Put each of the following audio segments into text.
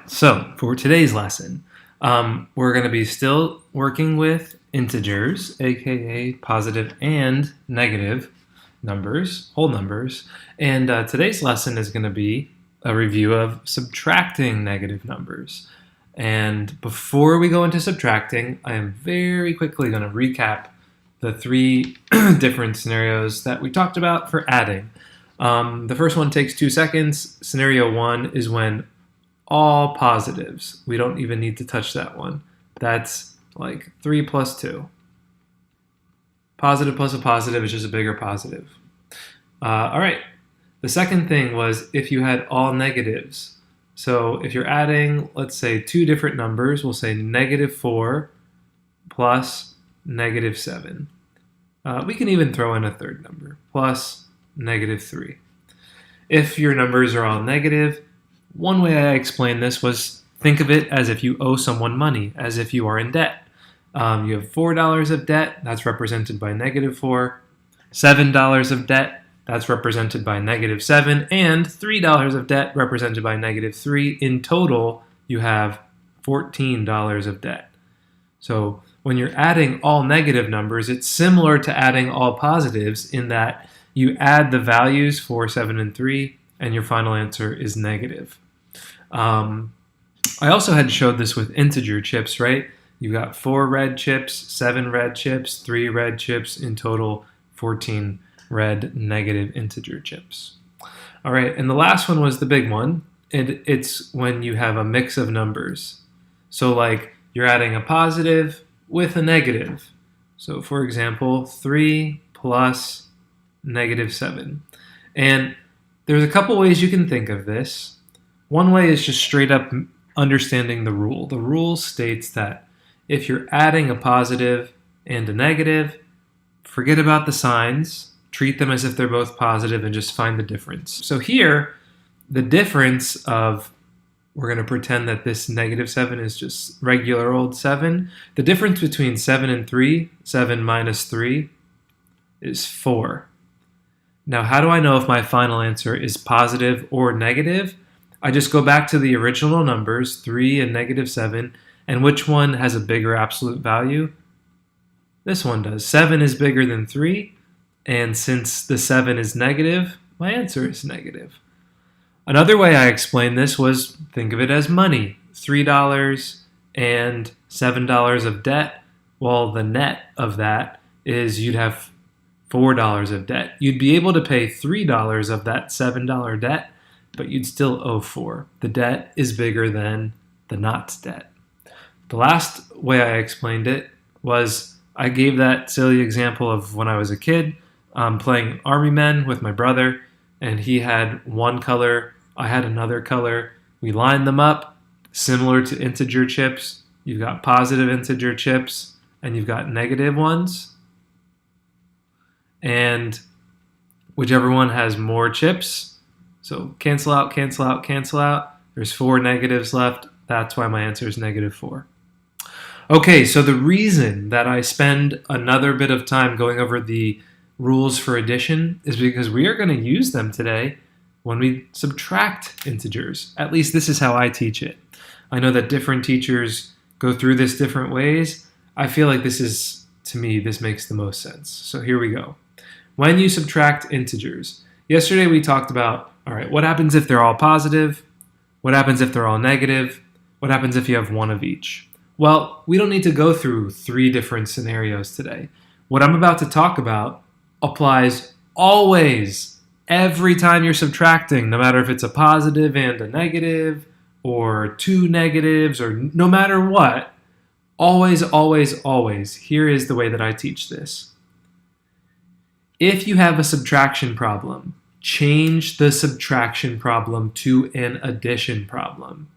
So for today's lesson, we're going to be still working with integers, aka positive and negative numbers, whole numbers. And today's lesson is going to be a review of subtracting negative numbers. And before we go into subtracting, I am very quickly going to recap the three different scenarios that we talked about for adding. The first one takes 2 seconds. Scenario 1 is when all positives. We don't even need to touch that one. That's like 3 plus 2. Positive plus a positive is just a bigger positive. All right. The second thing was if you had all negatives. So if you're adding, let's say, two different numbers, we'll say -4 plus -7. We can even throw in a third number, plus -3. If your numbers are all negative, one way I explained this was think of it as if you owe someone money, as if you are in debt. You have $4 of debt, that's represented by -4. $7 of debt, that's represented by -7. And $3 of debt, represented by -3. In total, you have $14 of debt. So when you're adding all negative numbers, it's similar to adding all positives in that you add the values 4, 7, and 3, and your final answer is negative. I also had showed this with integer chips, right? You've got 4 red chips, 7 red chips, 3 red chips, in total 14 red negative integer chips. All right, and the last one was the big one. It's when you have a mix of numbers. So like you're adding a positive with a negative. So for example, 3 plus -7. And there's a couple ways you can think of this. One way is just straight up understanding the rule. The rule states that if you're adding a positive and a negative, forget about the signs, treat them as if they're both positive, and just find the difference. So here, the difference of, we're going to pretend that this -7 is just regular old 7. The difference between 7 and 3, 7 minus 3, is 4. Now, how do I know if my final answer is positive or negative? I just go back to the original numbers, 3 and -7, and which one has a bigger absolute value? This one does. 7 is bigger than 3, and since the 7 is negative, my answer is negative. Another way I explained this was think of it as money. $3 and $7 of debt. Well, the net of that is you'd have $4 of debt. You'd be able to pay $3 of that $7 debt, but you'd still owe 4. The debt is bigger than the not debt. The last way I explained it was I gave that silly example of when I was a kid playing Army Men with my brother, and he had one color, I had another color. We lined them up, similar to integer chips. You've got positive integer chips, and you've got negative ones. And whichever one has more chips, so cancel out, cancel out, cancel out. There's 4 negatives left. That's why my answer is -4. Okay, so the reason that I spend another bit of time going over the rules for addition is because we are going to use them today when we subtract integers. At least this is how I teach it. I know that different teachers go through this different ways. I feel like this is, to me, this makes the most sense. So here we go. When you subtract integers, yesterday we talked about, all right, what happens if they're all positive? What happens if they're all negative? What happens if you have one of each? Well, we don't need to go through 3 different scenarios today. What I'm about to talk about applies always, every time you're subtracting, no matter if it's a positive and a negative, or 2 negatives, or no matter what. Always, always, always. Here is the way that I teach this. If you have a subtraction problem, change the subtraction problem to an addition problem.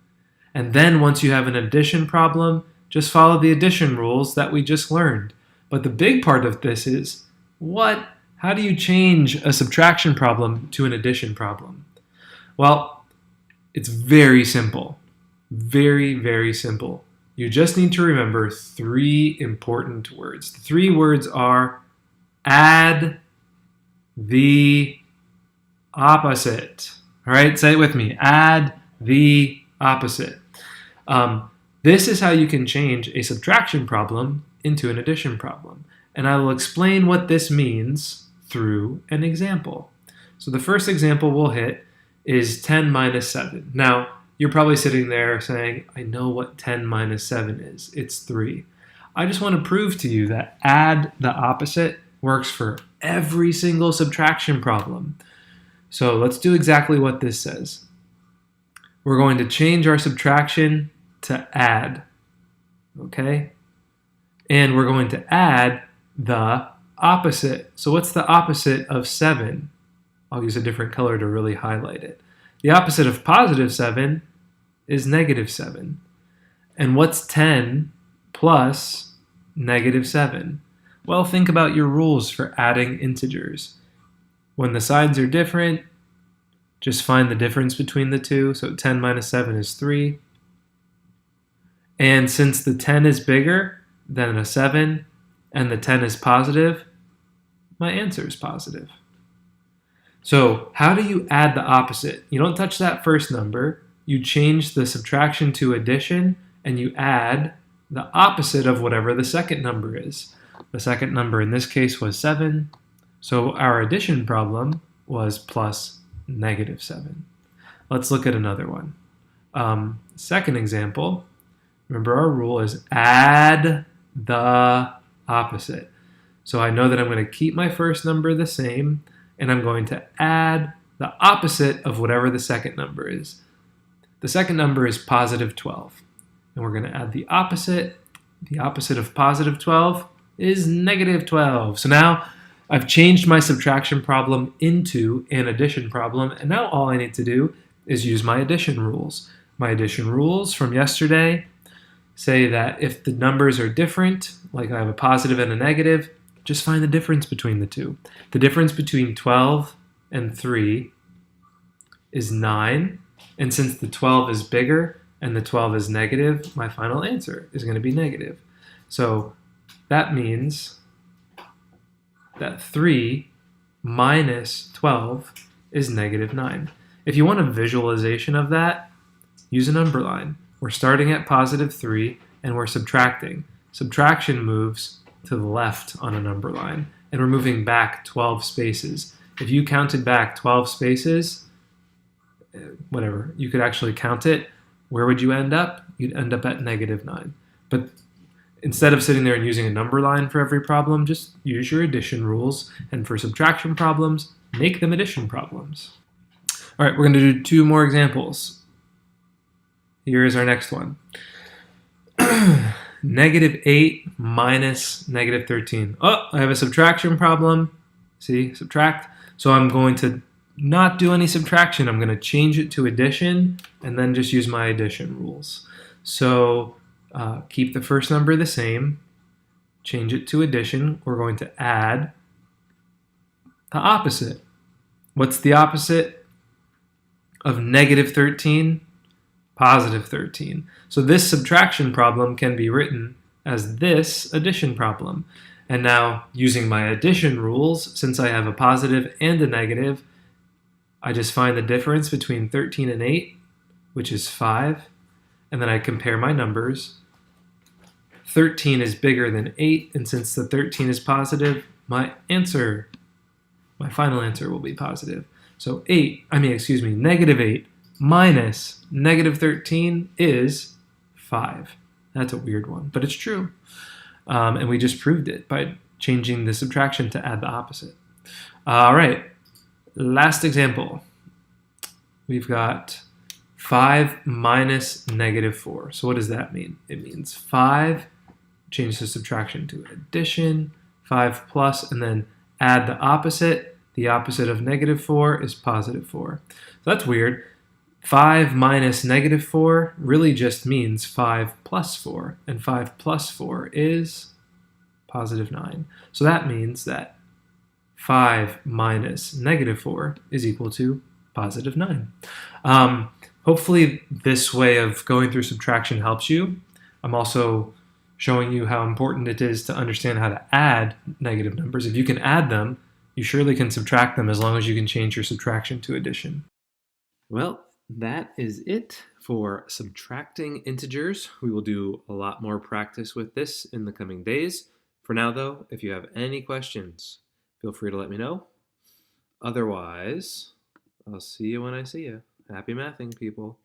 And then once you have an addition problem, just follow the addition rules that we just learned. But the big part of this is, how do you change a subtraction problem to an addition problem? Well, it's very simple. Very, very simple. You just need to remember 3 important words. The 3 words are add the opposite. All right, say it with me. Add the opposite. This is how you can change a subtraction problem into an addition problem. And I will explain what this means through an example. So the first example we'll hit is 10 minus 7. Now, you're probably sitting there saying, I know what 10 minus 7 is. It's 3. I just want to prove to you that add the opposite works for every single subtraction problem. So let's do exactly what this says. We're going to change our subtraction to add, okay? And we're going to add the opposite. So what's the opposite of 7? I'll use a different color to really highlight it. The opposite of positive 7 is negative 7. And what's 10 plus negative 7? Well, think about your rules for adding integers. When the signs are different, just find the difference between the two. So 10 minus 7 is 3. And since the 10 is bigger than a 7 and the 10 is positive, my answer is positive. So how do you add the opposite? You don't touch that first number. You change the subtraction to addition, and you add the opposite of whatever the second number is. The second number in this case was 7. So our addition problem was plus negative 7. Let's look at another one. Second example, remember our rule is add the opposite. So I know that I'm going to keep my first number the same, and I'm going to add the opposite of whatever the second number is. The second number is positive 12. And we're going to add the opposite. The opposite of positive 12 is negative 12. So now I've changed my subtraction problem into an addition problem, and now all I need to do is use my addition rules. My addition rules from yesterday say that if the numbers are different, like I have a positive and a negative, just find the difference between the two. The difference between 12 and 3 is 9, and since the 12 is bigger and the 12 is negative, my final answer is going to be negative. So that means that 3 minus 12 is negative 9. If you want a visualization of that, use an underline. We're starting at positive 3 and we're subtracting. Subtraction moves to the left on a number line, and we're moving back 12 spaces. If you counted back 12 spaces, whatever, you could actually count it. Where would you end up? You'd end up at negative 9. But instead of sitting there and using a number line for every problem, just use your addition rules. And for subtraction problems, make them addition problems. All right, we're going to do 2 more examples. Here is our next one. Negative 8 minus negative 13. Oh, I have a subtraction problem. See, subtract. So I'm going to not do any subtraction. I'm going to change it to addition and then just use my addition rules. So keep the first number the same. Change it to addition. We're going to add the opposite. What's the opposite of negative 13? Positive 13. So this subtraction problem can be written as this addition problem. And now, using my addition rules, since I have a positive and a negative, I just find the difference between 13 and 8, which is 5, and then I compare my numbers. 13 is bigger than 8, and since the 13 is positive, my final answer will be positive. So negative 8 minus negative 13 is 5. That's a weird one, but it's true. And we just proved it by changing the subtraction to add the opposite. All right, last example. We've got 5 minus negative 4. So what does that mean? It means 5, change the subtraction to addition, 5 plus, and then add the opposite. The opposite of negative 4 is positive 4. So that's weird. 5 minus negative 4 really just means 5 plus 4, and 5 plus 4 is positive 9. So that means that 5 minus negative 4 is equal to positive 9. Hopefully this way of going through subtraction helps you. I'm also showing you how important it is to understand how to add negative numbers. If you can add them, you surely can subtract them as long as you can change your subtraction to addition. Well, that is it For subtracting integers, we will do a lot more practice with this in the coming days. For now, though, if you have any questions, feel free to let me know. Otherwise, I'll see you when I see you. Happy mathing, people.